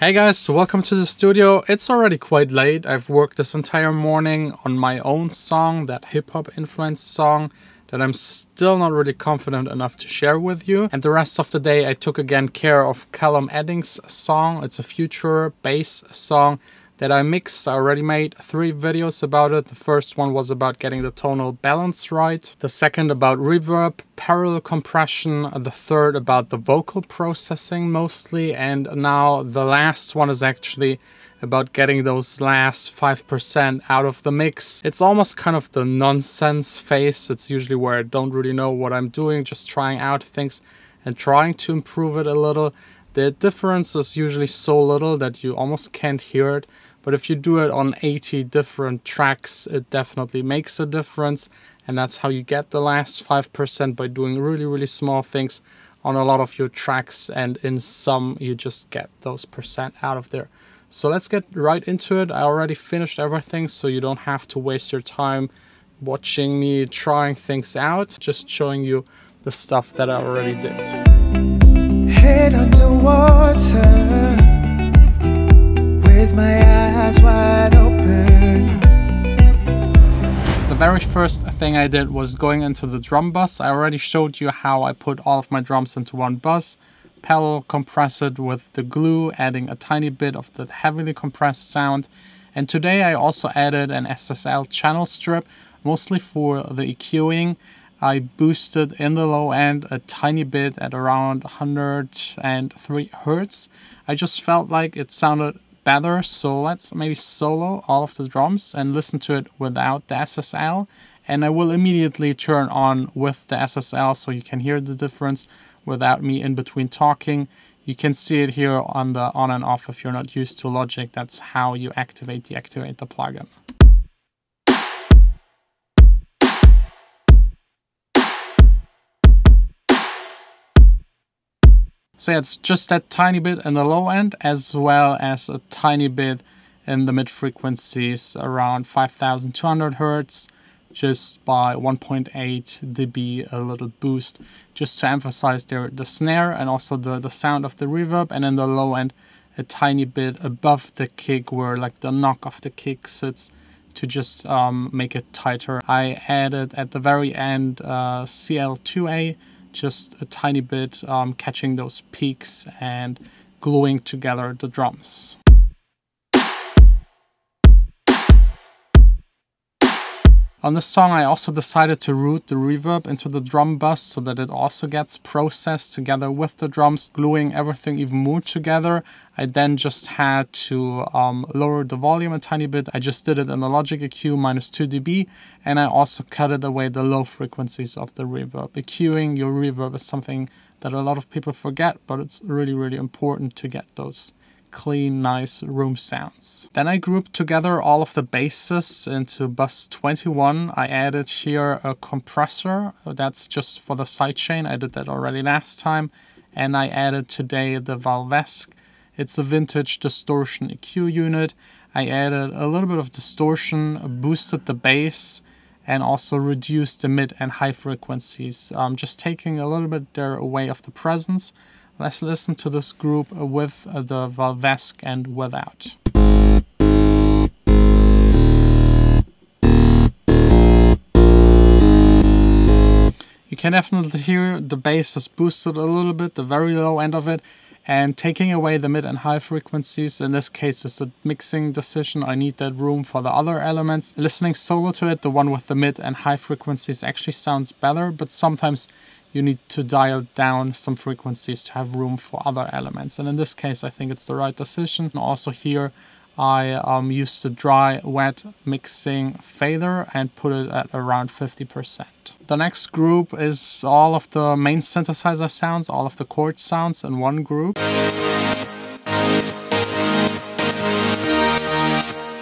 Hey guys, so welcome to the studio. It's already quite late. I've worked this entire morning on my own song, that hip-hop influenced song that I'm still not really confident enough to share with you. And the rest of the day I took again care of Callum Edding's song. It's a future bass song that I mixed. I already made 3 videos about it. The first one was about getting the tonal balance right. The second about reverb, parallel compression. The third about the vocal processing mostly. And now the last one is actually about getting those last 5% out of the mix. It's almost kind of the nonsense phase. It's usually where I don't really know what I'm doing, just trying out things and trying to improve it a little. The difference is usually so little that you almost can't hear it. But if you do it on 80 different tracks, it definitely makes a difference. And that's how you get the last 5%, by doing really, really small things on a lot of your tracks. And in some, you just get those percent out of there. So let's get right into it. I already finished everything, so you don't have to waste your time watching me trying things out. Just showing you the stuff that I already did. Head underwater, with my eyes wide open. The very first thing I did was going into the drum bus. I already showed you how I put all of my drums into one bus, parallel compress it with the glue, adding a tiny bit of the heavily compressed sound. And today I also added an SSL channel strip, mostly for the EQing. I boosted in the low end a tiny bit at around 103 Hertz. I just felt like it sounded better, so let's maybe solo all of the drums and listen to it without the SSL. And I will immediately turn on with the SSL so you can hear the difference without me in between talking. You can see it here on the on and off if you're not used to Logic. That's how you deactivate the plugin. So yeah, it's just that tiny bit in the low end, as well as a tiny bit in the mid frequencies around 5200 Hertz, just by 1.8 dB, a little boost, just to emphasize the snare and also the sound of the reverb. And in the low end, a tiny bit above the kick, where like the knock of the kick sits, to just make it tighter. I added at the very end CL2A, just a tiny bit, catching those peaks and gluing together the drums. On this song I also decided to route the reverb into the drum bus so that it also gets processed together with the drums, gluing everything even more together. I then just had to lower the volume a tiny bit. I just did it in the Logic EQ -2 dB, and I also cut away the low frequencies of the reverb. EQing your reverb is something that a lot of people forget, but it's really, really important to get those clean, nice room sounds. Then I grouped together all of the basses into bus 21. I added here a compressor. That's just for the sidechain. I did that already last time. And I added today the Valvesque. It's a vintage distortion EQ unit. I added a little bit of distortion, boosted the bass, and also reduced the mid and high frequencies, just taking a little bit there away of the presence. Let's listen to this group with the Valvesque and without. You can definitely hear the bass is boosted a little bit, the very low end of it, and taking away the mid and high frequencies. In this case, it's a mixing decision. I need that room for the other elements. Listening solo to it, the one with the mid and high frequencies actually sounds better, but sometimes you need to dial down some frequencies to have room for other elements. And in this case, I think it's the right decision. And also here, I used the dry wet mixing fader and put it at around 50%. The next group is all of the main synthesizer sounds, all of the chord sounds in one group.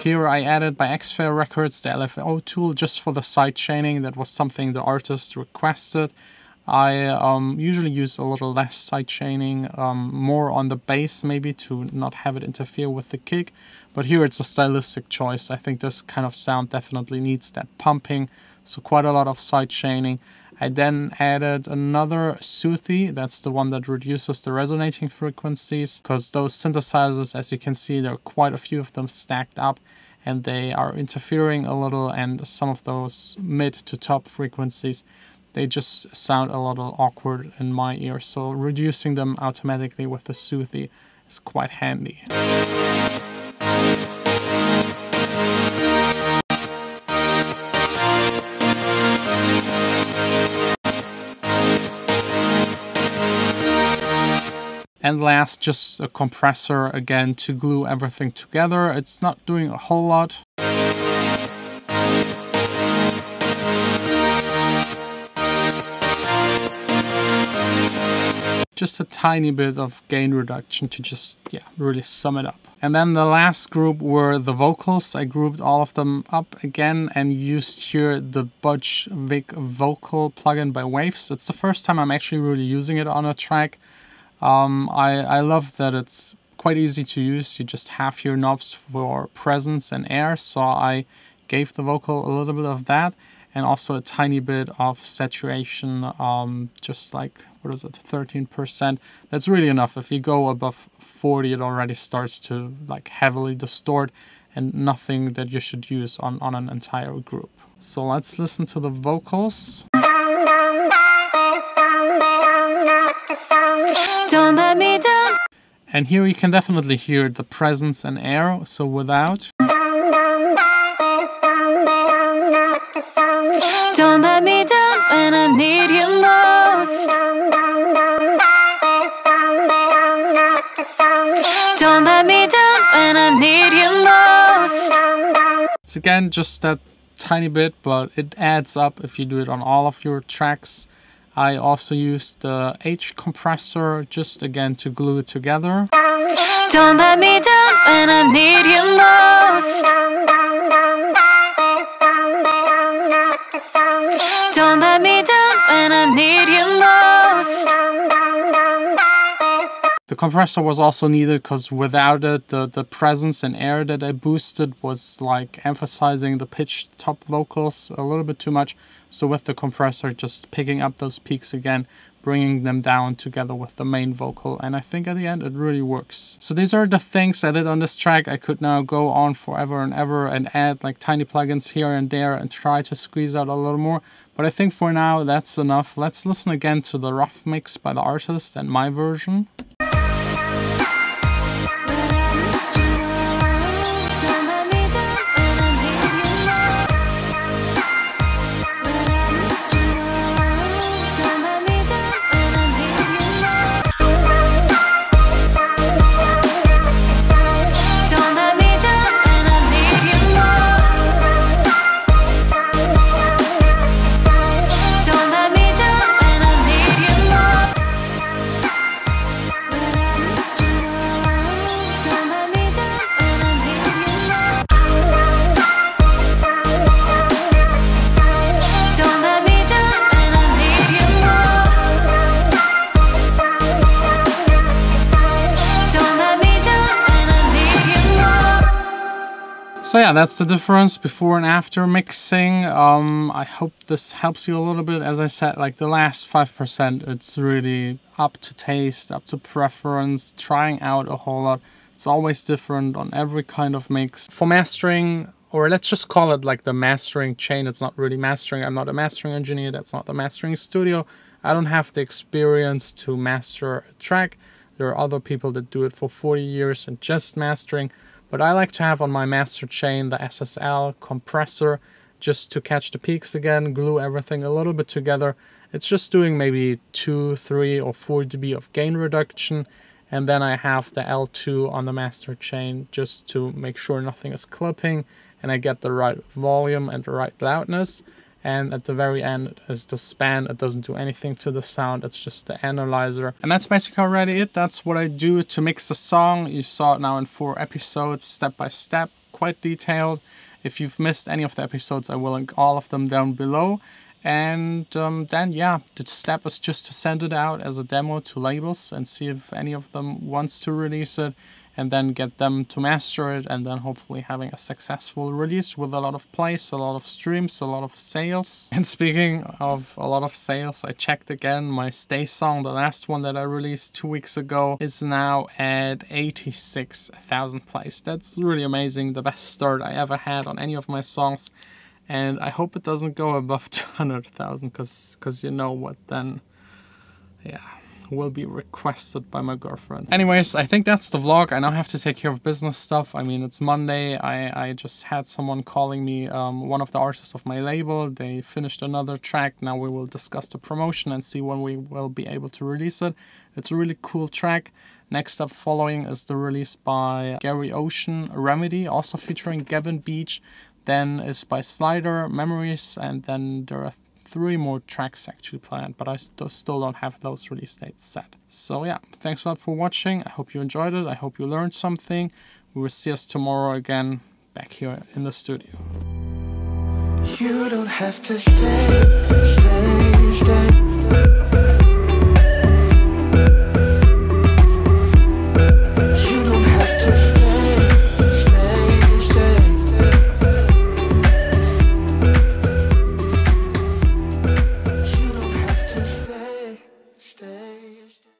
Here I added by Xfair Records the LFO tool just for the sidechaining. That was something the artist requested. I usually use a little less sidechaining, more on the bass maybe, to not have it interfere with the kick. But here it's a stylistic choice. I think this kind of sound definitely needs that pumping, so quite a lot of sidechaining. I then added another soothy, that's the one that reduces the resonating frequencies, because those synthesizers, as you can see, there are quite a few of them stacked up, and they are interfering a little, and some of those mid to top frequencies, they just sound a little awkward in my ear, so reducing them automatically with the soothy is quite handy. And last, just a compressor again to glue everything together. It's not doing a whole lot. Just a tiny bit of gain reduction to just, yeah, really sum it up. And then the last group were the vocals. I grouped all of them up again and used here the Budge Vig vocal plugin by Waves. It's the first time I'm actually really using it on a track. I love that it's quite easy to use. You just have your knobs for presence and air, so I gave the vocal a little bit of that, and also a tiny bit of saturation, just like, what is it, 13%. That's really enough. If you go above 40, it already starts to like heavily distort, and nothing that you should use on an entire group. So let's listen to the vocals. Don't let me down. And here you can definitely hear the presence and air, so without. Don't let me down when I need you most. Don't let me down when I need you most. It's again just that tiny bit, but it adds up if you do it on all of your tracks. I also used the H compressor just again to glue it together. Don't let me down when I need you most. Don't let me down when I need you most. The compressor was also needed because without it, the presence and air that I boosted was like emphasizing the pitched top vocals a little bit too much. So with the compressor, just picking up those peaks again, bringing them down together with the main vocal, and I think at the end it really works. So these are the things I did on this track. I could now go on forever and ever and add like tiny plugins here and there and try to squeeze out a little more, but I think for now that's enough. Let's listen again to the rough mix by the artist and my version. So yeah, that's the difference before and after mixing. I hope this helps you a little bit. As I said, like the last 5%, it's really up to taste, up to preference, trying out a whole lot. It's always different on every kind of mix. For mastering, or let's just call it like the mastering chain, it's not really mastering. I'm not a mastering engineer, that's not the mastering studio. I don't have the experience to master a track. There are other people that do it for 40 years and just mastering. But I like to have on my master chain the SSL compressor just to catch the peaks again, glue everything a little bit together. It's just doing maybe 2, 3 or 4 dB of gain reduction. And then I have the L2 on the master chain just to make sure nothing is clipping and I get the right volume and the right loudness. And at the very end is the span. It doesn't do anything to the sound. It's just the analyzer. And that's basically already it. That's what I do to mix a song. You saw it now in 4 episodes, step by step, quite detailed. If you've missed any of the episodes, I will link all of them down below. And then yeah, the step is just to send it out as a demo to labels and see if any of them wants to release it, and then get them to master it, and then hopefully having a successful release with a lot of plays, a lot of streams, a lot of sales. And speaking of a lot of sales, I checked again, my Stay song, the last one that I released 2 weeks ago, is now at 86,000 plays. That's really amazing, the best start I ever had on any of my songs. And I hope it doesn't go above 200,000, because you know what then, yeah, will be requested by my girlfriend. Anyways, I think that's the vlog. I now have to take care of business stuff. I mean, it's Monday. I just had someone calling me, one of the artists of my label. They finished another track. Now we will discuss the promotion and see when we will be able to release it. It's a really cool track. Next up following is the release by Gary Ocean, Remedy, also featuring Gavin Beach. Then is by Slider, Memories, and then there are 3 more tracks actually planned, but I still don't have those release dates set. So yeah, thanks a lot for watching. I hope you enjoyed it. I hope you learned something. We will see us tomorrow again back here in the studio. You don't have to stay.